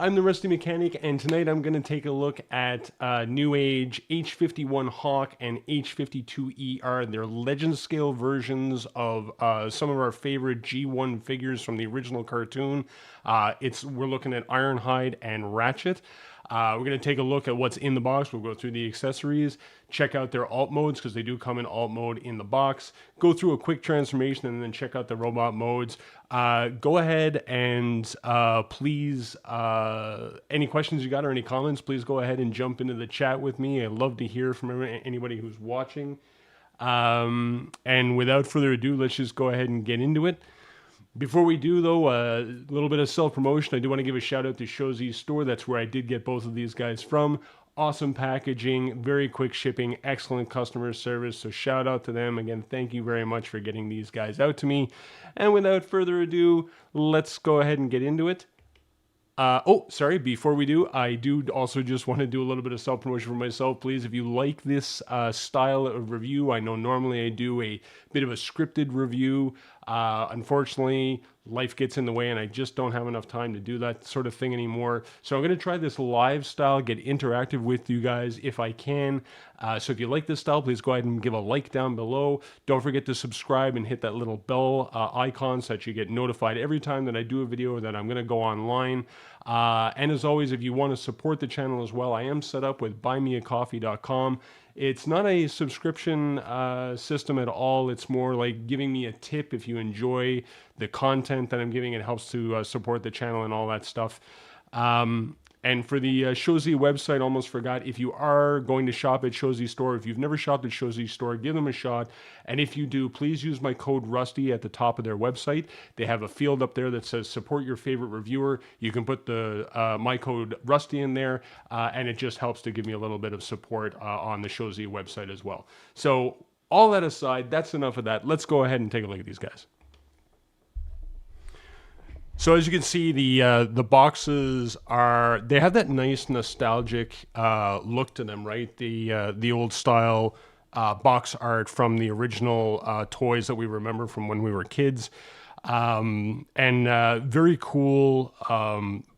I'm the Rusty Mechanic, and tonight I'm going to take a look at Newage H51 Hawk and H52 ER. They're legend scale versions of some of our favorite G1 figures from the original cartoon. We're looking at Ironhide and Ratchet. We're going to take a look at what's in the box. We'll go through the accessories, check out their alt modes because they do come in alt mode in the box, go through a quick transformation, and then check out the robot modes. Go ahead and please, any questions you got or any comments, please go ahead and jump into the chat with me. I'd love to hear from anybody who's watching. And without further ado, let's just go ahead and get into it. Before we do, though, a little bit of self-promotion. I do want to give a shout-out to ShowZ Store. That's where I did get both of these guys from. Awesome packaging, very quick shipping, excellent customer service. So shout-out to them. Again, thank you very much for getting these guys out to me. And without further ado, let's go ahead and get into it. Before we do, I do also just want to do a little bit of self-promotion for myself. Please, if you like this style of review, I know normally I do a bit of a scripted review. Unfortunately, life gets in the way and I just don't have enough time to do that sort of thing anymore. So I'm going to try this live style, get interactive with you guys if I can. So if you like this style, please go ahead and give a like down below. Don't forget to subscribe and hit that little bell icon so that you get notified every time that I do a video or that I'm going to go online. And as always, if you want to support the channel as well, I am set up with buymeacoffee.com. It's not a subscription system at all. It's more like giving me a tip if you enjoy the content that I'm giving. It helps to support the channel and all that stuff. And for the ShowZ website, almost forgot, if you are going to shop at ShowZ Store, if you've never shopped at ShowZ Store, give them a shot. And if you do, please use my code RUSTY at the top of their website. They have a field up there that says support your favorite reviewer. You can put the my code RUSTY in there, and it just helps to give me a little bit of support on the ShowZ website as well. So all that aside, that's enough of that. Let's go ahead and take a look at these guys. So as you can see, the boxes they have that nice nostalgic look to them, right? The old style box art from the original toys that we remember from when we were kids. Very cool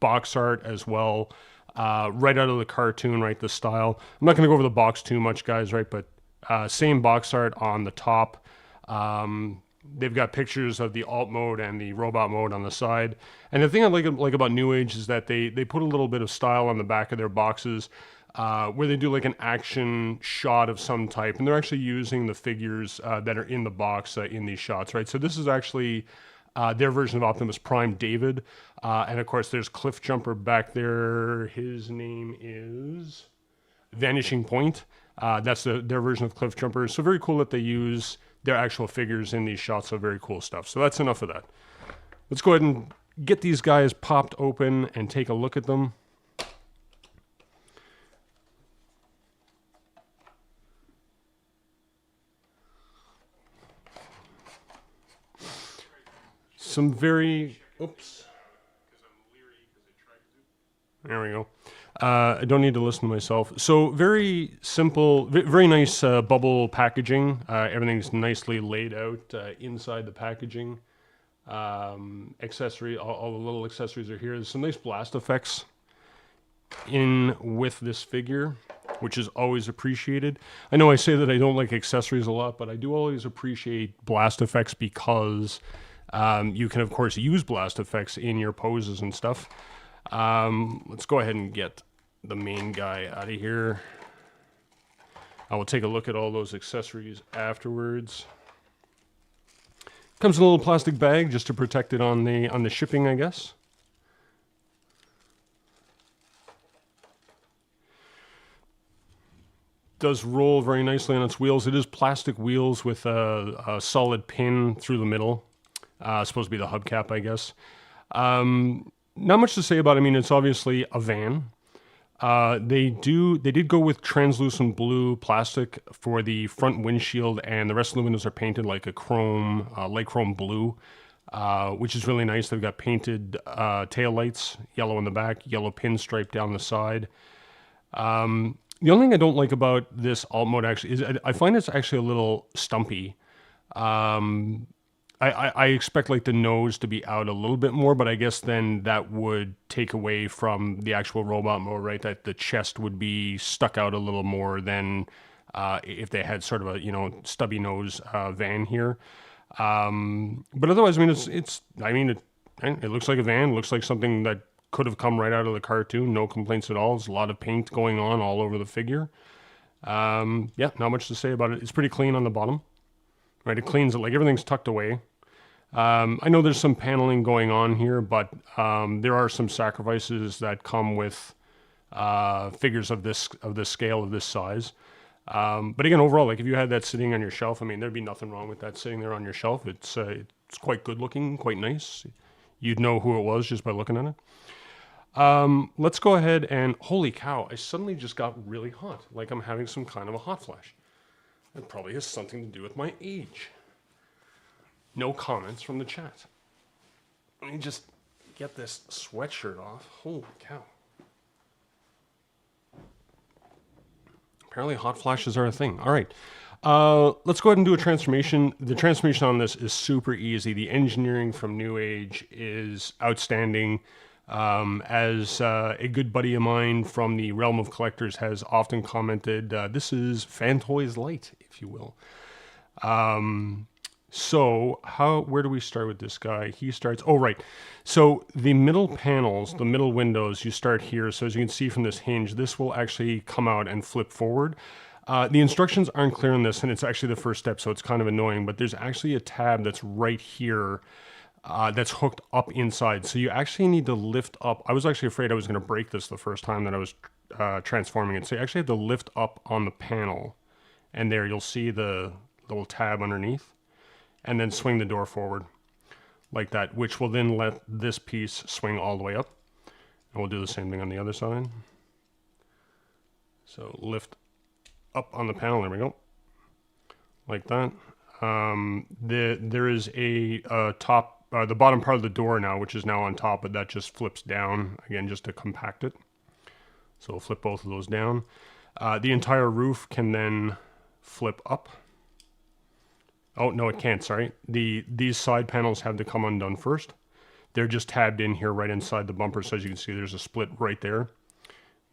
box art as well, right out of the cartoon, right? The style. I'm not going to go over the box too much, guys, right? But same box art on the top. They've got pictures of the alt mode and the robot mode on the side. And the thing I like about Newage is that they put a little bit of style on the back of their boxes where they do like an action shot of some type. And they're actually using the figures that are in the box in these shots, right? So this is actually their version of Optimus Prime, David. And of course, there's Cliff Jumper back there. His name is Vanishing Point. That's their version of Cliff Jumper. So very cool that they use their actual figures in these shots. So very cool stuff. So that's enough of that. Let's go ahead and get these guys popped open and take a look at them. Some very, oops. There we go. I don't need to listen to myself. So very simple, very nice bubble packaging. Everything's nicely laid out inside the packaging. Accessory, all the little accessories are here. There's some nice blast effects in with this figure, which is always appreciated. I know I say that I don't like accessories a lot, but I do always appreciate blast effects because you can, of course, use blast effects in your poses and stuff. Let's go ahead and get the main guy out of here. I will take a look at all those accessories afterwards. Comes in a little plastic bag just to protect it on the shipping, I guess. Does roll very nicely on its wheels. It is plastic wheels with a solid pin through the middle. Supposed to be the hubcap, I guess. Not much to say about it. I mean, it's obviously a van. They did go with translucent blue plastic for the front windshield, and the rest of the windows are painted like a chrome, light chrome blue, which is really nice. They've got painted tail lights, yellow in the back, yellow pinstripe down the side. The only thing I don't like about this alt mode actually is I find it's actually a little stumpy. I expect like the nose to be out a little bit more, but I guess then that would take away from the actual robot mode, right? That the chest would be stuck out a little more than if they had sort of a, you know, stubby nose van here. But otherwise, I mean, it looks like a van. Looks like something that could have come right out of the cartoon. No complaints at all. There's a lot of paint going on all over the figure. Yeah, not much to say about it. It's pretty clean on the bottom, right? It cleans it, like everything's tucked away. I know there's some paneling going on here, but there are some sacrifices that come with figures of this scale, of this size. But again, overall, like if you had that sitting on your shelf, I mean, there'd be nothing wrong with that sitting there on your shelf. It's quite good looking, quite nice. You'd know who it was just by looking at it. Let's go ahead and, holy cow, I suddenly just got really hot. Like I'm having some kind of a hot flash. It probably has something to do with my age. No comments from the chat. Let me just get this sweatshirt off. Holy cow. Apparently hot flashes are a thing. All right. Let's go ahead and do a transformation. The transformation on this is super easy. The engineering from Newage is outstanding. As a good buddy of mine from the realm of collectors has often commented, this is Fantoys Light, if you will. So where do we start with this guy? He starts, oh, right. So the middle panels, the middle windows, you start here. So as you can see from this hinge, this will actually come out and flip forward. The instructions aren't clear on this, and it's actually the first step, so it's kind of annoying, but there's actually a tab that's right here that's hooked up inside. So you actually need to lift up. I was actually afraid I was going to break this the first time that I was transforming it. So you actually have to lift up on the panel, and there you'll see the little tab underneath. And then swing the door forward like that, which will then let this piece swing all the way up. And we'll do the same thing on the other side. So lift up on the panel, there we go. Like that. There is a top, the bottom part of the door now, which is now on top, but that just flips down, again, just to compact it. So we'll flip both of those down. The entire roof can then flip up. Oh, no, it can't, sorry. These side panels have to come undone first. They're just tabbed in here right inside the bumper. So as you can see, there's a split right there.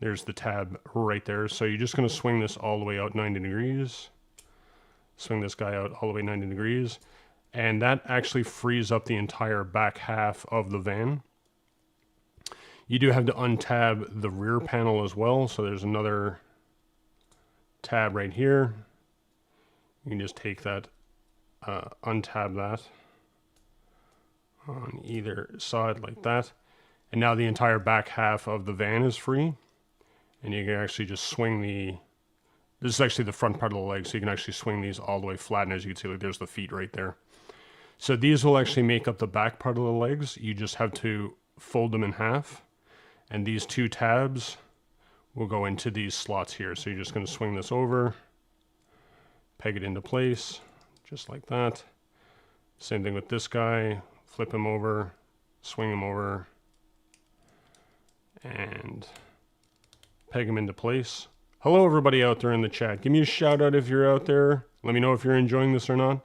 There's the tab right there. So you're just going to swing this all the way out 90 degrees. Swing this guy out all the way 90 degrees. And that actually frees up the entire back half of the van. You do have to untab the rear panel as well. So there's another tab right here. You can just take that, untab that on either side like that. And now the entire back half of the van is free. And you can actually just swing this is actually the front part of the leg, so you can actually swing these all the way flat. And as you can see, like there's the feet right there. So these will actually make up the back part of the legs. You just have to fold them in half. And these two tabs will go into these slots here. So you're just going to swing this over, peg it into place, just like that. Same thing with this guy. Flip him over, swing him over, and peg him into place. Hello, everybody out there in the chat. Give me a shout out if you're out there. Let me know if you're enjoying this or not.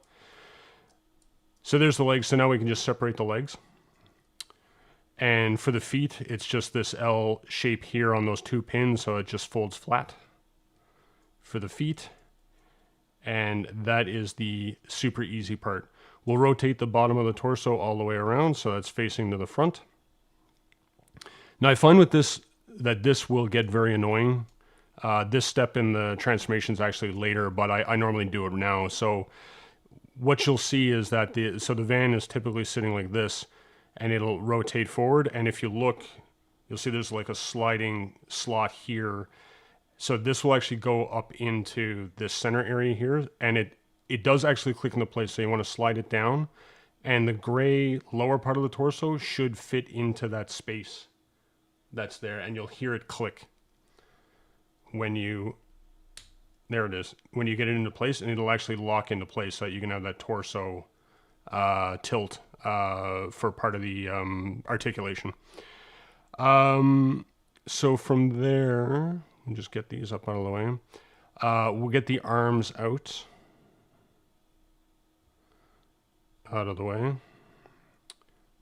So there's the legs. So now we can just separate the legs. And for the feet, it's just this L shape here on those two pins, so it just folds flat for the feet. And that is the super easy part. We'll rotate the bottom of the torso all the way around, so that's facing to the front. Now I find with this that this will get very annoying. This step in the transformation is actually later, but I normally do it now. So what you'll see is that the van is typically sitting like this, and it'll rotate forward. And if you look, you'll see there's like a sliding slot here. So this will actually go up into this center area here, and it does actually click into place. So you want to slide it down, and the gray lower part of the torso should fit into that space that's there, and you'll hear it click when you, there it is, when you get it into place, and it'll actually lock into place so that you can have that torso tilt for part of the articulation. So from there, we'll just get these up out of the way. We'll get the arms out. out of the way.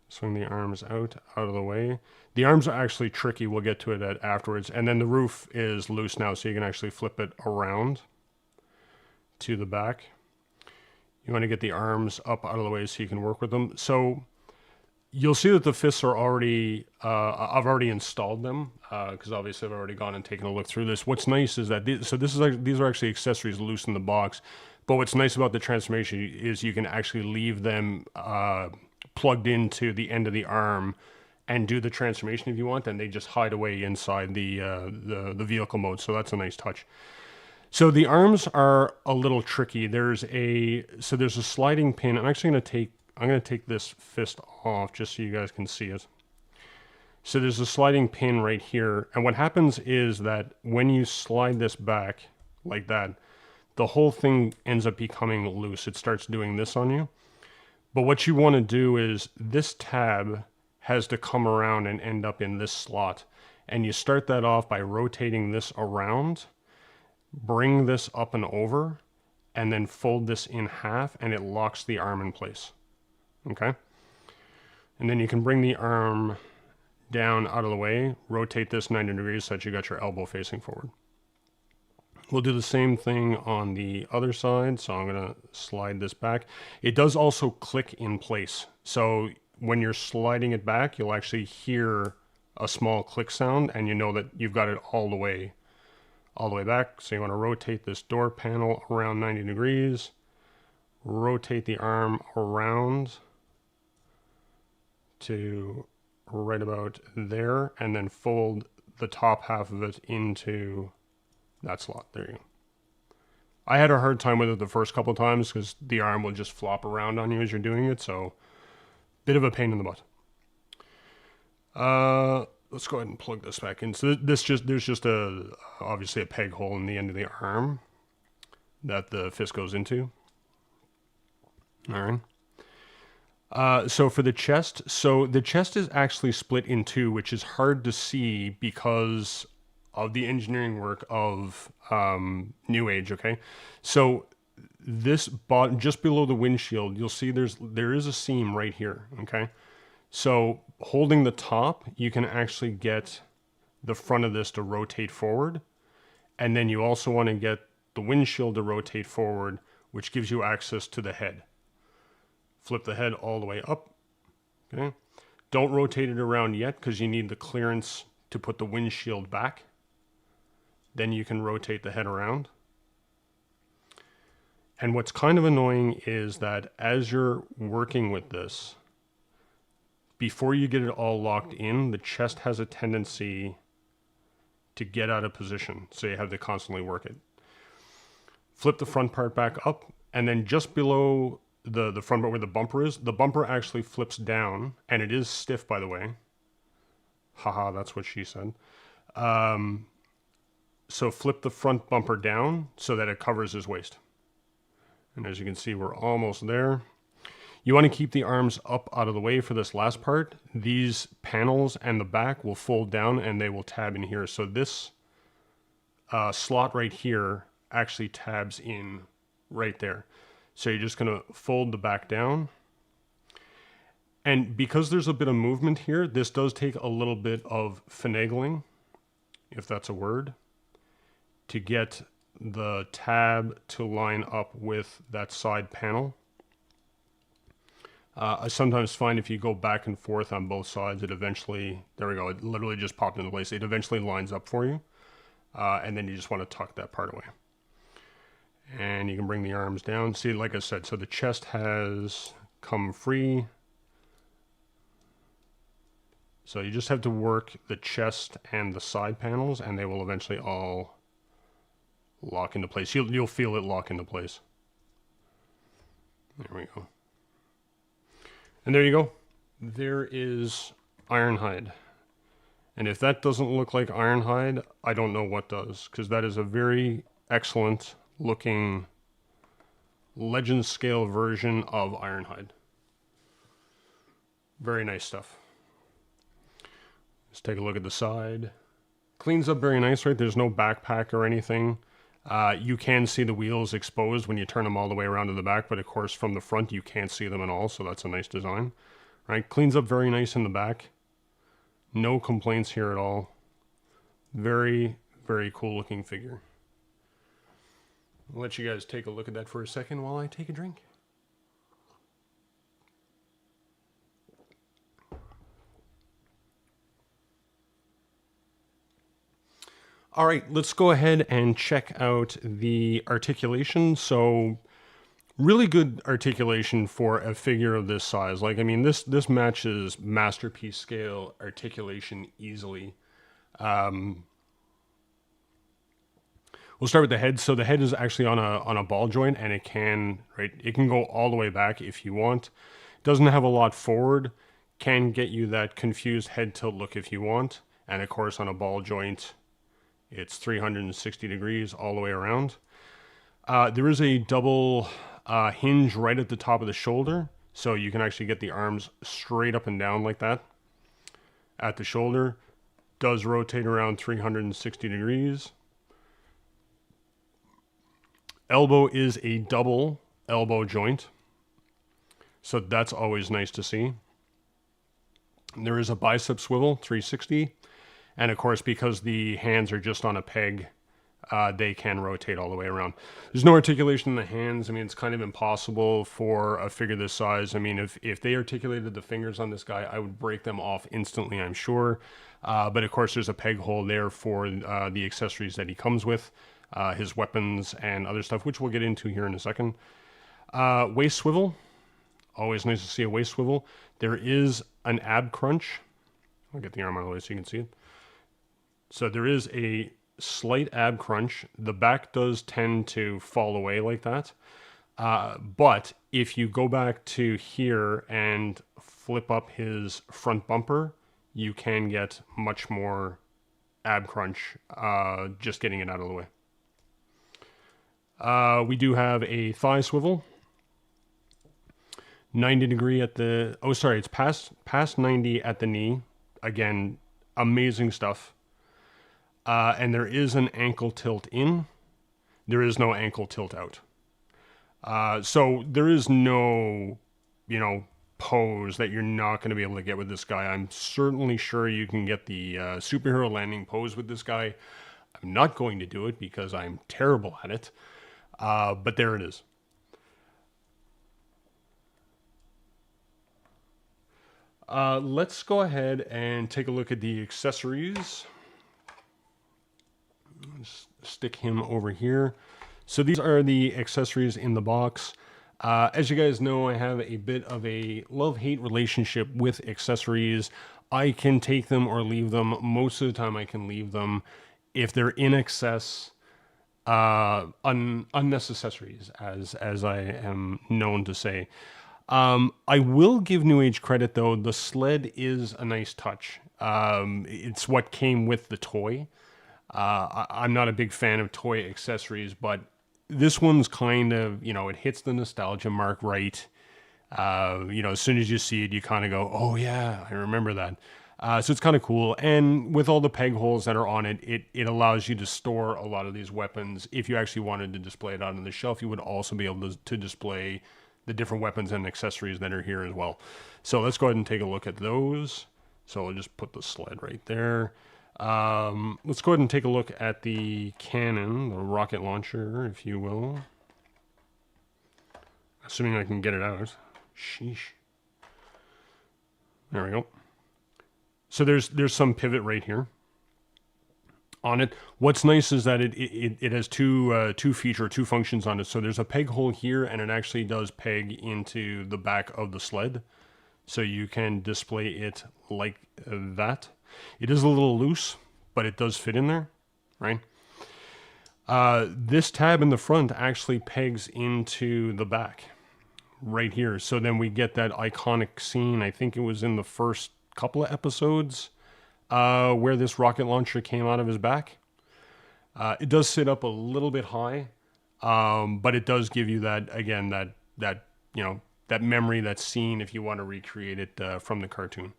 Swing the arms out of the way. The arms are actually tricky. We'll get to it afterwards. And then the roof is loose now, so you can actually flip it around to the back. You want to get the arms up out of the way so you can work with them. So you'll see that the fists are already, I've already installed them because obviously I've already gone and taken a look through this. What's nice is that, these are actually accessories loose in the box. But what's nice about the transformation is you can actually leave them plugged into the end of the arm and do the transformation if you want, and they just hide away inside the vehicle mode. So that's a nice touch. So the arms are a little tricky. There's a sliding pin. I'm actually I'm gonna take this fist off just so you guys can see it. So there's a sliding pin right here, and what happens is that when you slide this back like that, the whole thing ends up becoming loose. It starts doing this on you. But what you want to do is this tab has to come around and end up in this slot. And you start that off by rotating this around, bring this up and over, and then fold this in half, and it locks the arm in place. Okay? And then you can bring the arm down out of the way, rotate this 90 degrees so that you got your elbow facing forward. We'll do the same thing on the other side. So I'm going to slide this back. It does also click in place. So when you're sliding it back, you'll actually hear a small click sound, and you know that you've got it all the way back. So you want to rotate this door panel around 90 degrees, rotate the arm around to right about there, and then fold the top half of it into that slot. There you go. I had a hard time with it the first couple of times because the arm will just flop around on you as you're doing it, so bit of a pain in the butt. Let's go ahead and plug this back in. So there's just obviously a peg hole in the end of the arm that the fist goes into. All right. So for the chest, the chest is actually split in two, which is hard to see because of the engineering work of Newage, okay? So this bottom, just below the windshield, you'll see there is a seam right here, okay? So holding the top, you can actually get the front of this to rotate forward, and then you also want to get the windshield to rotate forward, which gives you access to the head. Flip the head all the way up, okay? Don't rotate it around yet because you need the clearance to put the windshield back. Then you can rotate the head around. And what's kind of annoying is that as you're working with this, before you get it all locked in, the chest has a tendency to get out of position. So you have to constantly work it. Flip the front part back up, and then just below the front part where the bumper is, the bumper actually flips down, and it is stiff, by the way. Haha, that's what she said. So flip the front bumper down so that it covers his waist. And as you can see, we're almost there. You want to keep the arms up out of the way for this last part. These panels and the back will fold down and they will tab in here. So this slot right here actually tabs in right there. So you're just going to fold the back down. And because there's a bit of movement here, this does take a little bit of finagling, if that's a word, to get the tab to line up with that side panel. I sometimes find if you go back and forth on both sides, it eventually, there we go, it literally just popped into place. It eventually lines up for you. And then you just want to tuck that part away. And you can bring the arms down. See, like I said, so the chest has come free. So you just have to work the chest and the side panels, and they will eventually all lock into place. You'll feel it lock into place. There we go. And there you go. There is Ironhide. And if that doesn't look like Ironhide, I don't know what does, because that is a very excellent looking legend scale version of Ironhide. Very nice stuff. Let's take a look at the side. Cleans up very nice, right? There's no backpack or anything. You can see the wheels exposed when you turn them all the way around to the back, but of course from the front you can't see them at all, so that's a nice design. Right, cleans up very nice in the back. No complaints here at all. Very, very cool looking figure. I'll let you guys take a look at that for a second while I take a drink. All right, let's go ahead and check out the articulation. So really good articulation for a figure of this size. Like, I mean, this matches masterpiece scale articulation easily. We'll start with the head. So the head is actually on a ball joint, and it can go all the way back if you want. Doesn't have a lot forward. Can get you that confused head tilt look if you want. And of course on a ball joint, it's 360 degrees all the way around. There is a double hinge right at the top of the shoulder, so you can actually get the arms straight up and down like that at the shoulder. Does rotate around 360 degrees. Elbow is a double elbow joint, so that's always nice to see. There is a bicep swivel, 360, and of course because the hands are just on a peg, they can rotate all the way around. There's no articulation in the hands. I mean, it's kind of impossible for a figure this size. I mean, if they articulated the fingers on this guy, I would break them off instantly, I'm sure. But of course, there's a peg hole there for the accessories that he comes with, his weapons and other stuff, which we'll get into here in a second. Waist swivel. Always nice to see a waist swivel. There is an ab crunch. I'll get the arm out of the way so you can see it. So there is a slight ab crunch. The back does tend to fall away like that. But if you go back to here and flip up his front bumper, you can get much more ab crunch just getting it out of the way. We do have a thigh swivel. 90 degree at the... Oh, sorry, it's past 90 at the knee. Again, amazing stuff. And there is an ankle tilt in. There is no ankle tilt out. So there is no, pose that you're not going to be able to get with this guy. I'm certainly sure you can get the superhero landing pose with this guy. I'm not going to do it because I'm terrible at it. But there it is. Let's go ahead and take a look at the accessories. Let's stick him over here. So these are the accessories in the box. As you guys know, I have a bit of a love-hate relationship with accessories. I can take them or leave them. Most of the time I can leave them. If they're in excess, unnecessaries, as I am known to say. I will give New Age credit, though. The sled is a nice touch. It's what came with the toy. I'm not a big fan of toy accessories, but this one's kind of, it hits the nostalgia mark right. As soon as you see it, you kind of go, oh yeah, I remember that. So it's kind of cool. And with all the peg holes that are on it, it allows you to store a lot of these weapons. If you actually wanted to display it out on the shelf, you would also be able to display the different weapons and accessories that are here as well. So let's go ahead and take a look at those. So I'll just put the sled right there. Let's go ahead and take a look at the cannon, the rocket launcher, if you will. Assuming I can get it out. Sheesh. There we go. So there's some pivot right here on it. What's nice is that it has two functions on it. So there's a peg hole here, and it actually does peg into the back of the sled. So you can display it like that. It is a little loose, but it does fit in there, right? This tab in the front actually pegs into the back right here. So then we get that iconic scene. I think it was in the first couple of episodes where this rocket launcher came out of his back. It does sit up a little bit high, but it does give you that, again, that memory, that scene if you want to recreate it from the cartoon.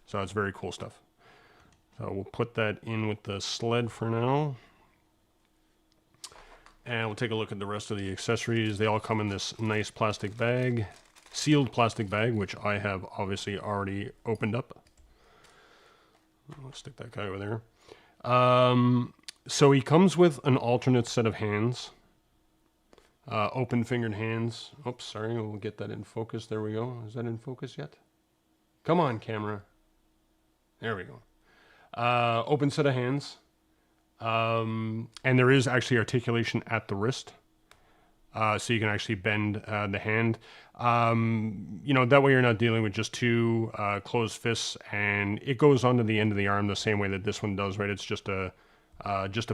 So it's very cool stuff. So we'll put that in with the sled for now. And we'll take a look at the rest of the accessories. They all come in this nice plastic bag, sealed plastic bag, which I have obviously already opened up. Let's stick that guy over there. So he comes with an alternate set of hands. Open-fingered hands. Oops, sorry, we'll get that in focus. There we go. Is that in focus yet? Come on, camera. There we go. Open set of hands. And there is actually articulation at the wrist. So you can actually bend the hand. You know, that way you're not dealing with just two closed fists, and it goes onto the end of the arm the same way that this one does, right? It's just a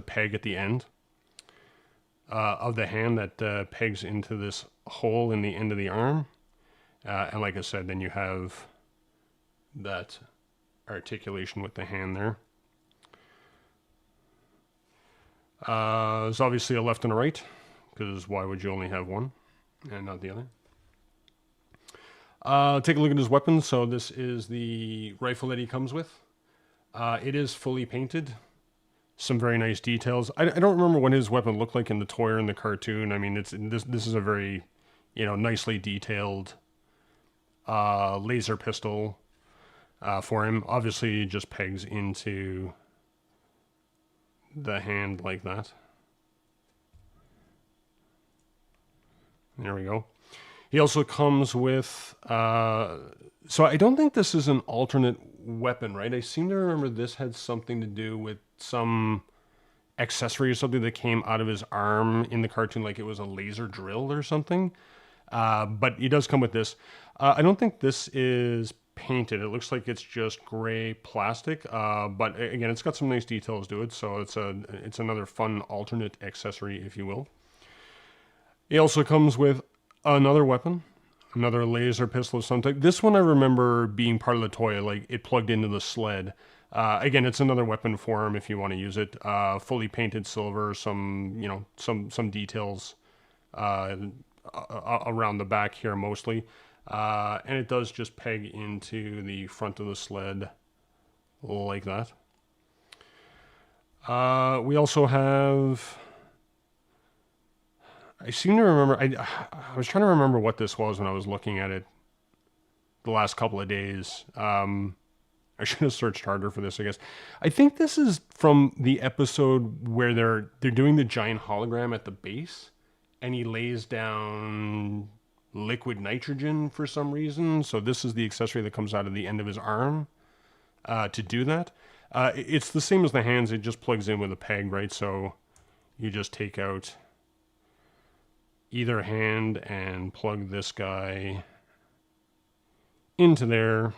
peg at the end of the hand that pegs into this hole in the end of the arm. And like I said, then you have that articulation with the hand there. There's obviously a left and a right, because why would you only have one and not the other? Take a look at his weapons. So this is the rifle that he comes with. It is fully painted. Some very nice details. I don't remember what his weapon looked like in the toy or in the cartoon. I mean, this is a very, you know, nicely detailed laser pistol for him. Obviously, it just pegs into the hand like that. There we go. He also comes with, so I don't think this is an alternate weapon, right? I seem to remember this had something to do with some accessory or something that came out of his arm in the cartoon, like it was a laser drill or something. But he does come with this. I don't think this is painted. It looks like it's just gray plastic. But again, it's got some nice details to it, so it's another fun alternate accessory, if you will. He also comes with another weapon, another laser pistol of some type. This one I remember being part of the toy, like it plugged into the sled. Again, it's another weapon for him if you want to use it. Fully painted silver, some details around the back here mostly. And it does just peg into the front of the sled like that. We also have... I seem to remember, I was trying to remember what this was when I was looking at it the last couple of days. I should have searched harder for this, I guess. I think this is from the episode where they're doing the giant hologram at the base, and he lays down liquid nitrogen for some reason. So this is the accessory that comes out of the end of his arm to do that. It's the same as the hands. It just plugs in with a peg, right? So you just take out either hand and plug this guy into there.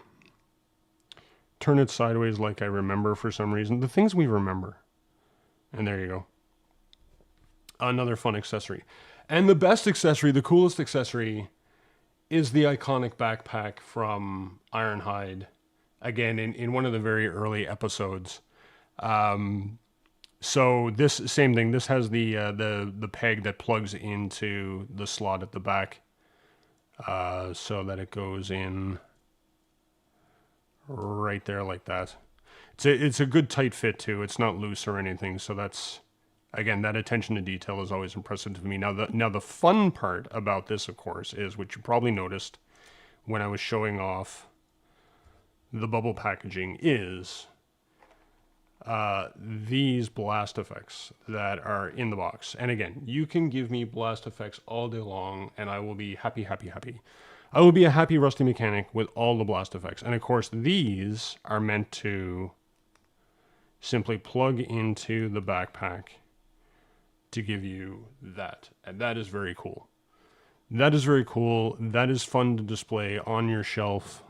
Turn it sideways like I remember for some reason. The things we remember. And there you go. Another fun accessory. And the best accessory, the coolest accessory, is the iconic backpack from Ironhide. Again, in one of the very early episodes. So this same thing. This has the peg that plugs into the slot at the back, so that it goes in right there like that. It's a good tight fit too. It's not loose or anything. So that's, again, that attention to detail is always impressive to me. Now the fun part about this, of course, is which you probably noticed when I was showing off the bubble packaging is these blast effects that are in the box. And again, you can give me blast effects all day long and I will be happy. I will be a happy Rusty mechanic with all the blast effects. And of course, these are meant to simply plug into the backpack to give you that. And that is very cool. That is very cool. That is fun to display on your shelf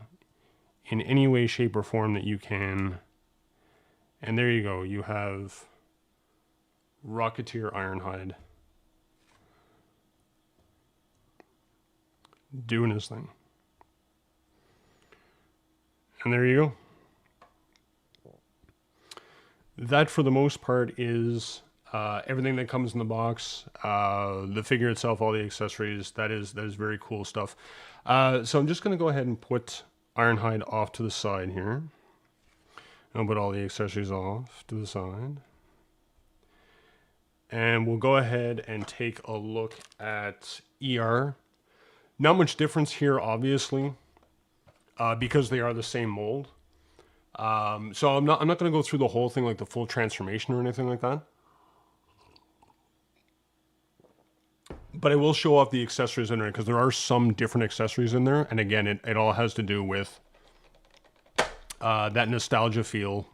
in any way, shape, or form that you can. And there you go. You have Rocketeer Ironhide doing his thing. And there you go. That, for the most part, is everything that comes in the box. The figure itself, all the accessories. That is very cool stuff. So I'm just going to go ahead and put Ironhide off to the side here. I'll put all the accessories off to the side. And we'll go ahead and take a look at ER. Not much difference here, obviously, because they are the same mold. So I'm not going to go through the whole thing, like the full transformation or anything like that. But I will show off the accessories in there because there are some different accessories in there. And again, it all has to do with that nostalgia feel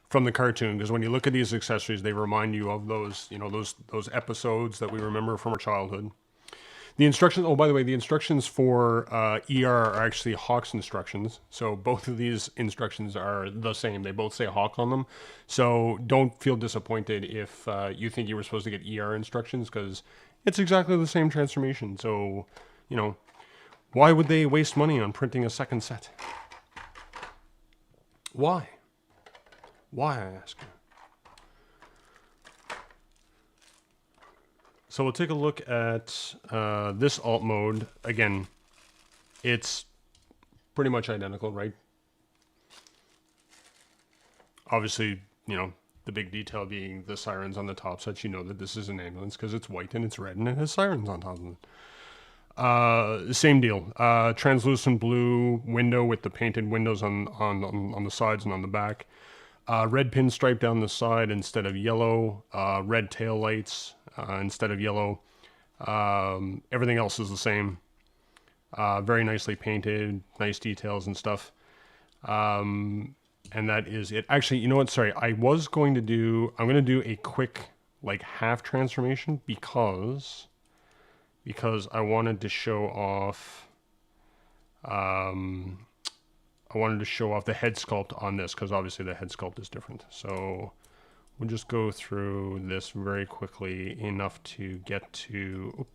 from the cartoon. Because when you look at these accessories, they remind you of those, you know, those episodes that we remember from our childhood. The instructions, oh, by the way, the instructions for ER are actually Hawk's instructions. So both of these instructions are the same. They both say Hawk on them. So don't feel disappointed if you think you were supposed to get ER instructions, because it's exactly the same transformation. So, you know, why would they waste money on printing a second set? Why? Why, I ask you? So we'll take a look at this alt mode. Again, it's pretty much identical, right? Obviously, you know, the big detail being the sirens on the top, so that you know that this is an ambulance because it's white and it's red and it has sirens on top of it. Same deal. Translucent blue window with the painted windows on the sides and on the back. Red pinstripe down the side instead of yellow. Red tail lights instead of yellow. Everything else is the same. Very nicely painted, nice details and stuff. And that is it. Actually, you know what? Sorry, I'm going to do a quick like half transformation because I wanted to show off. I wanted to show off the head sculpt on this because obviously the head sculpt is different. So we'll just go through this very quickly enough to get to,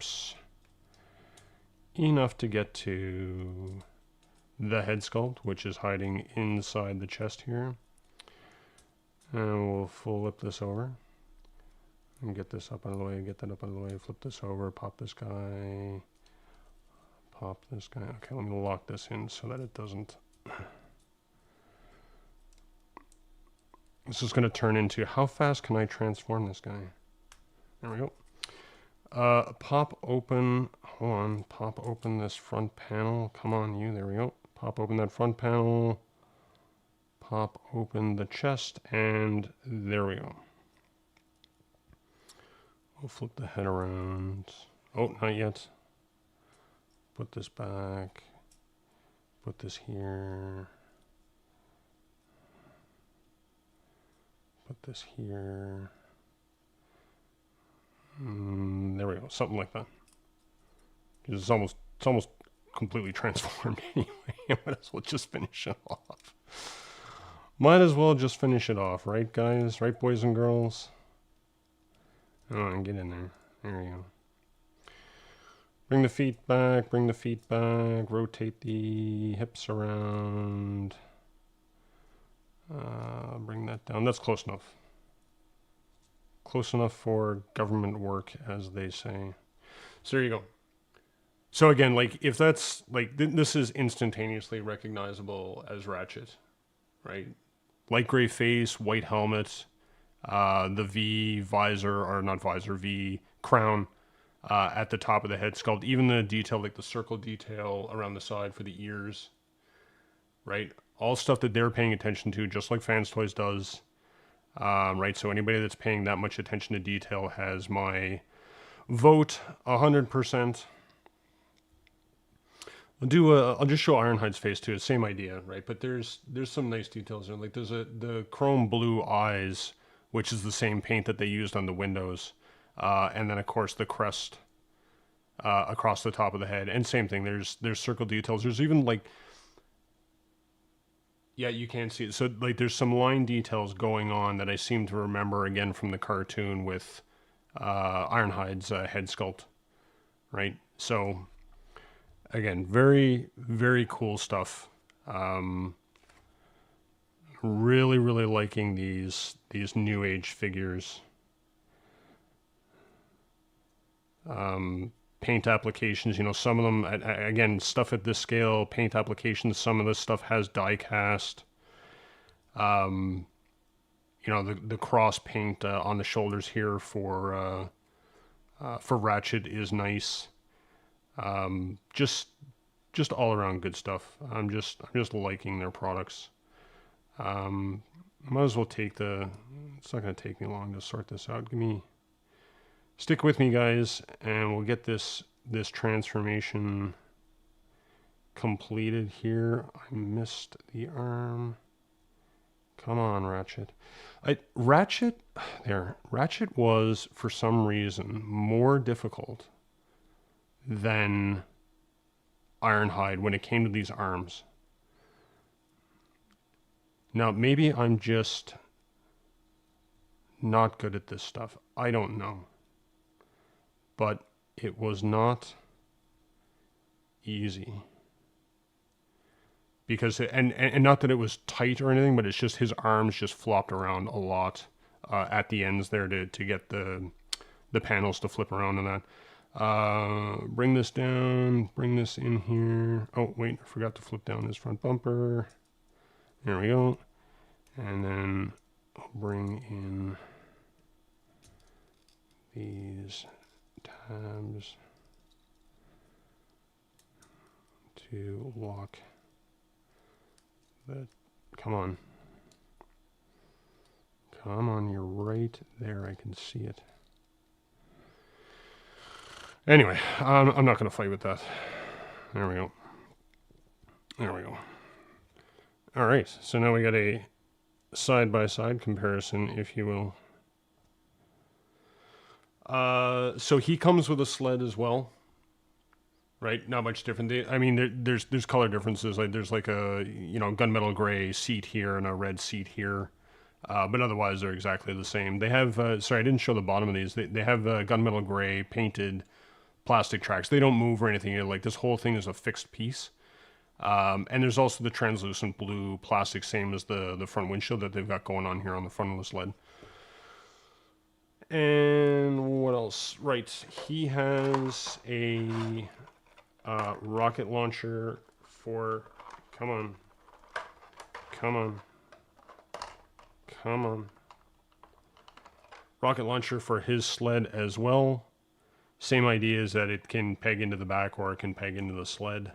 the head sculpt, which is hiding inside the chest here. And we'll flip this over and get this up out of the way, get that up out of the way, flip this over, pop this guy. Okay, let me lock this in so that it doesn't. This is going to turn into, how fast can I transform this guy? There we go. Pop open this front panel. Come on, you, there we go. Pop open that front panel. Pop open the chest, and there we go. We'll flip the head around. Oh, not yet. Put this back. Put this here. Put this here. There we go. Something like that. It's almost completely transformed anyway. Might as well just finish it off. Might as well just finish it off, right, guys? Right, boys and girls? Oh, and get in there. There you go. Bring the feet back, rotate the hips around. Bring that down. That's close enough. Close enough for government work, as they say. So there you go. So again, like, if that's, like, this is instantaneously recognizable as Ratchet, right? Light gray face, white helmet, the V visor, or not visor, V crown at the top of the head sculpt. Even the detail, like the circle detail around the side for the ears, right? All stuff that they're paying attention to, just like Fans Toys does, right? So anybody that's paying that much attention to detail has my vote 100%. I'll just show Ironhide's face too. Same idea, right? But there's some nice details there. Like there's the chrome blue eyes, which is the same paint that they used on the windows, and then of course the crest across the top of the head. And same thing. There's circle details. There's even like, yeah, you can see it. So like there's some line details going on that I seem to remember again from the cartoon with Ironhide's head sculpt, right? So again, very, very cool stuff. Really, really liking these new age figures. Paint applications, you know, some of them, again, stuff at this scale, paint applications, some of this stuff has die cast. you know, the cross paint on the shoulders here for Ratchet is nice. Just all around good stuff. I'm just liking their products. Might as well take it's not going to take me long to sort this out. Stick with me, guys, and we'll get this transformation completed here. I missed the arm. Come on, Ratchet. Ratchet was, for some reason, more difficult than Ironhide when it came to these arms. Now, maybe I'm just not good at this stuff. I don't know. But it was not easy. Because, and not that it was tight or anything, but it's just his arms just flopped around a lot at the ends there to get the panels to flip around and that. Bring this down, bring this in here. Oh, wait, I forgot to flip down his front bumper. There we go. And then I'll bring in these tabs to lock that. Come on. Come on, you're right there. I can see it. Anyway, I'm not going to fight with that. There we go. There we go. All right, so now we got a side-by-side comparison, if you will. So he comes with a sled as well, right? Not much different. I mean, there's color differences. Like there's like a gunmetal gray seat here and a red seat here, but otherwise they're exactly the same. They have sorry, I didn't show the bottom of these. They have gunmetal gray painted plastic tracks. They don't move or anything. Like this whole thing is a fixed piece. And there's also the translucent blue plastic, same as the front windshield that they've got going on here on the front of the sled. And what else? Right, he has a rocket launcher for... Come on. Come on. Come on. Rocket launcher for his sled as well. Same idea is that it can peg into the back or it can peg into the sled.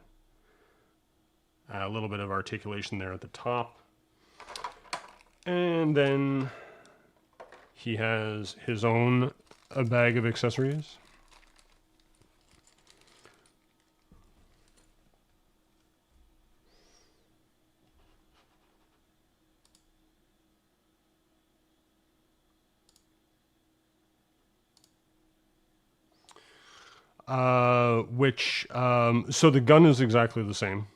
A little bit of articulation there at the top. And then he has his own bag of accessories. So the gun is exactly the same.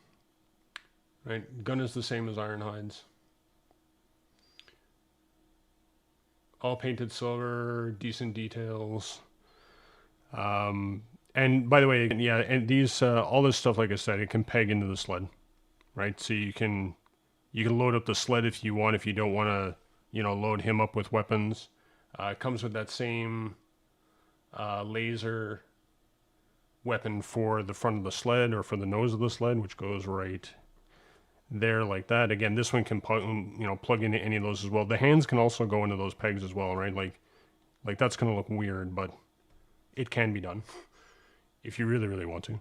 Right, gun is the same as Ironhide's. All painted silver, decent details. And by the way, yeah, and these all this stuff, like I said, it can peg into the sled, right? So you can load up the sled if you want. If you don't want to, load him up with weapons, it comes with that same laser weapon for the front of the sled or for the nose of the sled, which goes right there like that. Again, this one can plug into any of those as well. The hands can also go into those pegs as well, right? Like that's going to look weird, but it can be done if you really, really want to.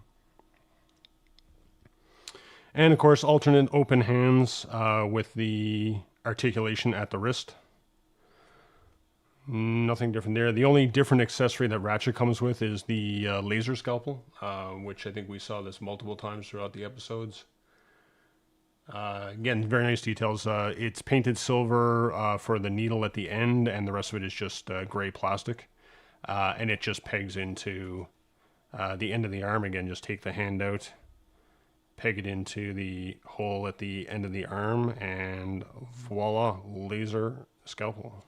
And of course, alternate open hands with the articulation at the wrist. Nothing different there. The only different accessory that Ratchet comes with is the laser scalpel, which I think we saw this multiple times throughout the episodes. Again, very nice details. It's painted silver for the needle at the end, and the rest of it is just gray plastic. And it just pegs into the end of the arm. Again, just take the hand out, peg it into the hole at the end of the arm, and voila, laser scalpel.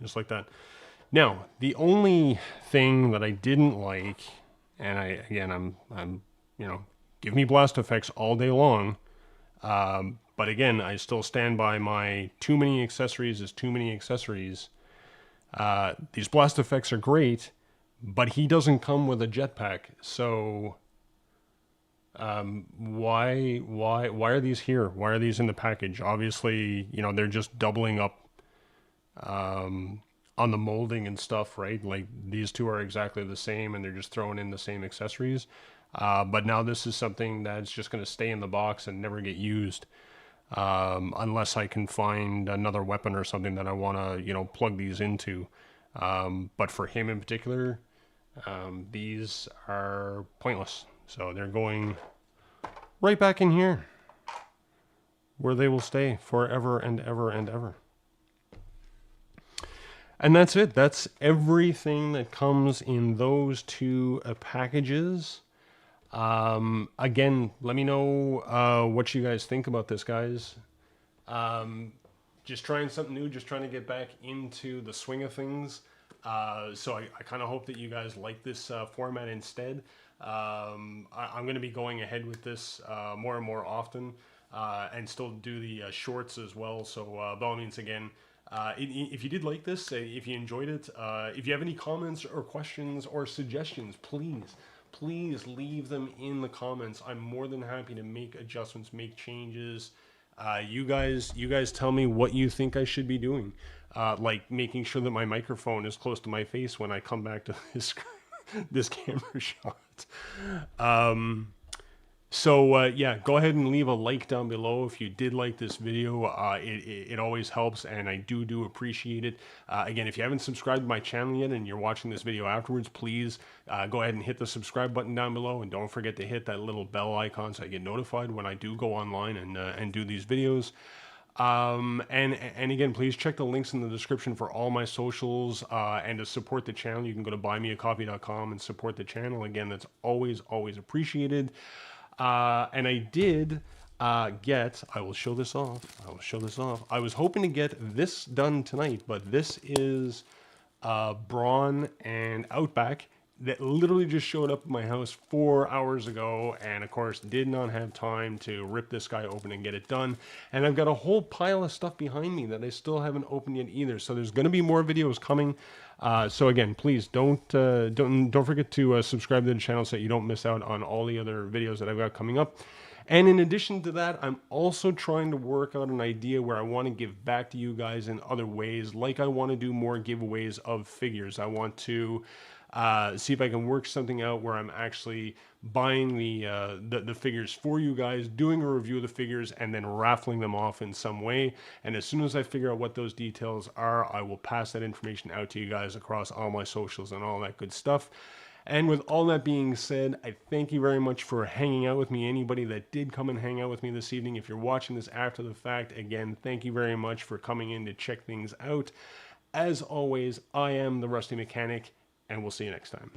Just like that. Now, the only thing that I didn't like, and I'm give me blast effects all day long. But again, I still stand by my too many accessories is too many accessories. These blast effects are great, but he doesn't come with a jetpack. So Why are these here? Why are these in the package? Obviously, you know, they're just doubling up on the molding and stuff, right? Like these two are exactly the same and they're just throwing in the same accessories. But now this is something that's just going to stay in the box and never get used. Unless I can find another weapon or something that I want to, you know, plug these into. But for him in particular, these are pointless. So they're going right back in here where they will stay forever and ever and ever. And that's it. That's everything that comes in those two packages. Again, let me know what you guys think about this, guys. Just trying something new, just trying to get back into the swing of things. So I kind of hope that you guys like this format instead. I'm going to be going ahead with this more and more often and still do the shorts as well. So by all means, again, if you did like this, if you enjoyed it, if you have any comments or questions or suggestions, please leave them in the comments. I'm more than happy to make adjustments, make changes. You guys tell me what you think I should be doing. Like making sure that my microphone is close to my face when I come back to this this camera shot. So yeah, go ahead and leave a like down below if you did like this video. It always helps, and I do appreciate it. Again, if you haven't subscribed to my channel yet and you're watching this video afterwards, please go ahead and hit the subscribe button down below, and don't forget to hit that little bell icon so I get notified when I do go online and do these videos. And again, please check the links in the description for all my socials, and to support the channel, you can go to buymeacoffee.com and support the channel. Again, that's always appreciated. And I did get, I will show this off. I was hoping to get this done tonight, but this is Brawn and Outback that literally just showed up at my house 4 hours ago, and of course did not have time to rip this guy open and get it done. And I've got a whole pile of stuff behind me that I still haven't opened yet either. So there's going to be more videos coming. So again, please don't forget to subscribe to the channel so that you don't miss out on all the other videos that I've got coming up. And in addition to that, I'm also trying to work out an idea where I want to give back to you guys in other ways. Like I want to do more giveaways of figures. I want to see if I can work something out where I'm actually buying the figures for you guys, doing a review of the figures, and then raffling them off in some way. And as soon as I figure out what those details are, I will pass that information out to you guys across all my socials and all that good stuff. And with all that being said, I thank you very much for hanging out with me. Anybody that did come and hang out with me this evening, if you're watching this after the fact, again, thank you very much for coming in to check things out. As always, I am the Rusty Mechanic, and we'll see you next time.